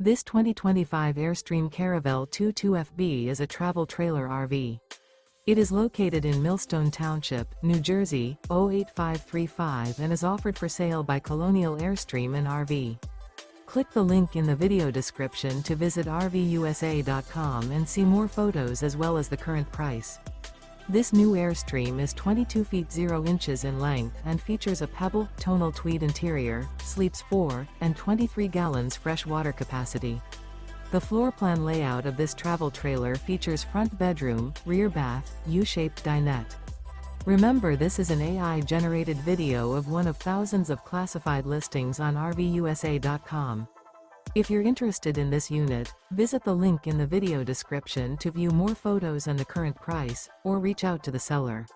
This 2025 Airstream Caravel 22FB is a travel trailer RV. It is located in Millstone Township, New Jersey, 08535 and is offered for sale by Colonial Airstream RV. Click the link in the video description to visit RVUSA.com and see more photos as well as the current price. This new Airstream is 22 feet 0 inches in length and features a Pebble, Tonal Tweed interior, sleeps 4, and 23 gallons fresh water capacity. The floor plan layout of this travel trailer features front bedroom, rear bath, U-shaped dinette. Remember, this is an AI-generated video of one of thousands of classified listings on RVUSA.com. If you're interested in this unit, visit the link in the video description to view more photos and the current price, or reach out to the seller.